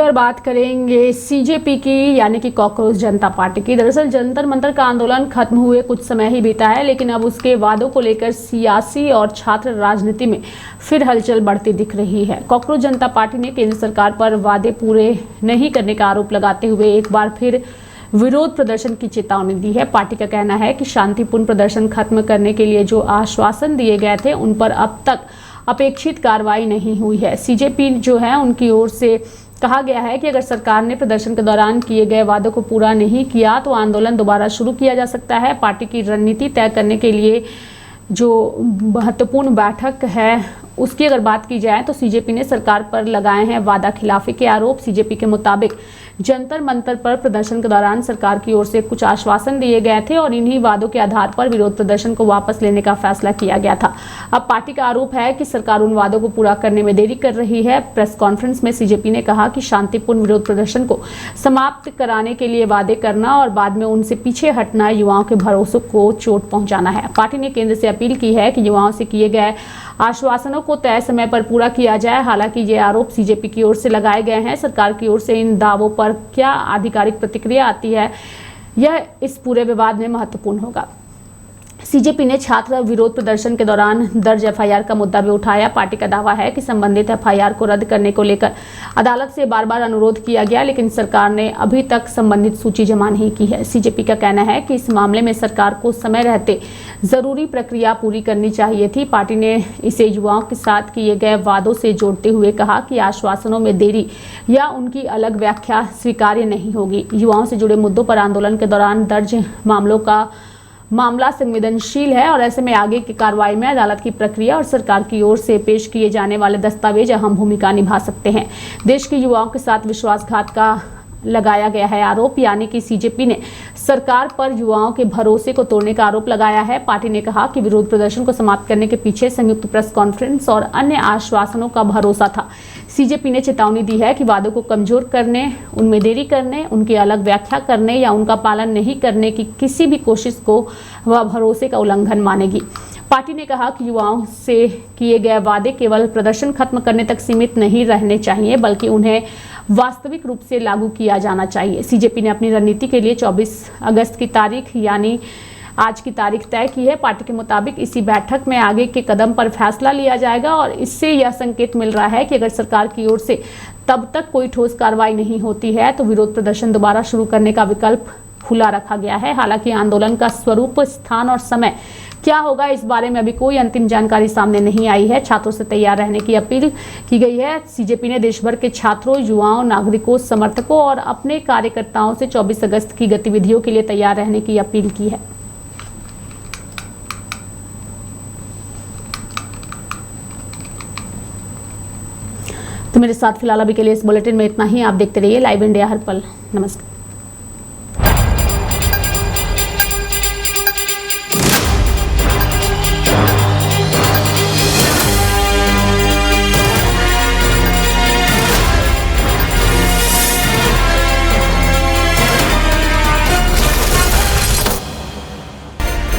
और बात करेंगे सीजेपी की, यानी कि कॉकरोच जनता पार्टी की। दरअसल जंतर मंतर का आंदोलन खत्म हुए कुछ समय ही बीता है, लेकिन अब उसके वादों को लेकर सियासी और छात्र राजनीति में फिर हलचल बढ़ती दिख रही है। कॉकरोच जनता पार्टी ने केंद्र सरकार पर वादे पूरे नहीं करने का आरोप लगाते हुए एक बार फिर विरोध प्रदर्शन की चेतावनी दी है। पार्टी का कहना है कि शांतिपूर्ण प्रदर्शन खत्म करने के लिए जो आश्वासन दिए गए थे उन पर अब तक अपेक्षित कार्रवाई नहीं हुई है। सीजेपी जो है उनकी ओर से कहा गया है कि अगर सरकार ने प्रदर्शन के दौरान किए गए वादों को पूरा नहीं किया तो आंदोलन दोबारा शुरू किया जा सकता है। पार्टी की रणनीति तय करने के लिए जो महत्वपूर्ण बैठक है उसकी अगर बात की जाए तो सीजेपी ने सरकार पर लगाए हैं वादा खिलाफी के आरोप। सीजेपी के मुताबिक जंतर मंतर पर प्रदर्शन के दौरान सरकार की ओर से कुछ आश्वासन दिए गए थे और इन्हीं वादों के आधार पर विरोध प्रदर्शन को वापस लेने का फैसला किया गया था। अब पार्टी का आरोप है कि सरकार उन वादों को पूरा करने में देरी कर रही है। प्रेस कॉन्फ्रेंस में सीजेपी ने कहा कि शांतिपूर्ण विरोध प्रदर्शन को समाप्त कराने के लिए वादे करना और बाद में उनसे पीछे हटना युवाओं के भरोसे को चोट पहुंचाना है। पार्टी ने केंद्र से अपील की है कि युवाओं से किए गए आश्वासनों को तय समय पर पूरा किया जाए। हालांकि ये आरोप सीजेपी की ओर से लगाए गए हैं। सरकार की ओर से इन दावों पर क्या आधिकारिक प्रतिक्रिया आती है, यह इस पूरे विवाद में महत्वपूर्ण होगा। सीजेपी ने छात्र विरोध प्रदर्शन के दौरान दर्ज एफआईआर का मुद्दा भी उठाया। पार्टी का दावा है कि संबंधित एफआईआर को रद्द करने को लेकर अदालत से बार बार अनुरोध किया गया, लेकिन सरकार ने अभी तक संबंधित सूची जमा नहीं की है। सीजेपी का कहना है कि इस मामले में सरकार को समय रहते जरूरी प्रक्रिया पूरी करनी चाहिए थी। पार्टी ने इसे युवाओं के साथ किए गए वादों से जोड़ते हुए कहा कि आश्वासनों में देरी या उनकी अलग व्याख्या स्वीकार्य नहीं होगी। युवाओं से जुड़े मुद्दों पर आंदोलन के दौरान दर्ज मामला संवेदनशील है और ऐसे में आगे की कार्रवाई में अदालत की प्रक्रिया और सरकार की ओर से पेश किए जाने वाले दस्तावेज अहम भूमिका निभा सकते हैं। देश के युवाओं के साथ विश्वासघात का लगाया गया है आरोप, यानी कि सीजेपी ने सरकार पर युवाओं के भरोसे को तोड़ने का आरोप लगाया है। पार्टी ने कहा कि विरोध प्रदर्शन को समाप्त करने के पीछे संयुक्त प्रेस कॉन्फ्रेंस और अन्य आश्वासनों का भरोसा था। सीजेपी ने चेतावनी दी है कि वादों को कमजोर करने, उनमें देरी करने, उनकी अलग व्याख्या करने या उनका पालन नहीं करने की किसी भी कोशिश को वह भरोसे का उल्लंघन मानेगी। पार्टी ने कहा कि युवाओं से किए गए वादे केवल प्रदर्शन खत्म करने तक सीमित नहीं रहने चाहिए, बल्कि उन्हें वास्तविक रूप से लागू किया जाना चाहिए। सीजेपी ने अपनी रणनीति के लिए 24 अगस्त की तारीख यानी आज की तारीख तय की है। पार्टी के मुताबिक इसी बैठक में आगे के कदम पर फैसला लिया जाएगा और इससे यह संकेत मिल रहा है कि अगर सरकार की ओर से तब तक कोई ठोस कार्रवाई नहीं होती है तो विरोध प्रदर्शन दोबारा शुरू करने का विकल्प खुला रखा गया है। हालांकि आंदोलन का स्वरूप, स्थान और समय क्या होगा, इस बारे में अभी कोई अंतिम जानकारी सामने नहीं आई है। छात्रों से तैयार रहने की अपील की गई है। सीजेपी ने देश भर के छात्रों, युवाओं, नागरिकों, समर्थकों और अपने कार्यकर्ताओं से 24 अगस्त की गतिविधियों के लिए तैयार रहने की अपील की है। तो मेरे साथ फिलहाल अभी के लिए इस बुलेटिन में इतना ही। आप देखते रहिए लाइव इंडिया हर पल। नमस्कार।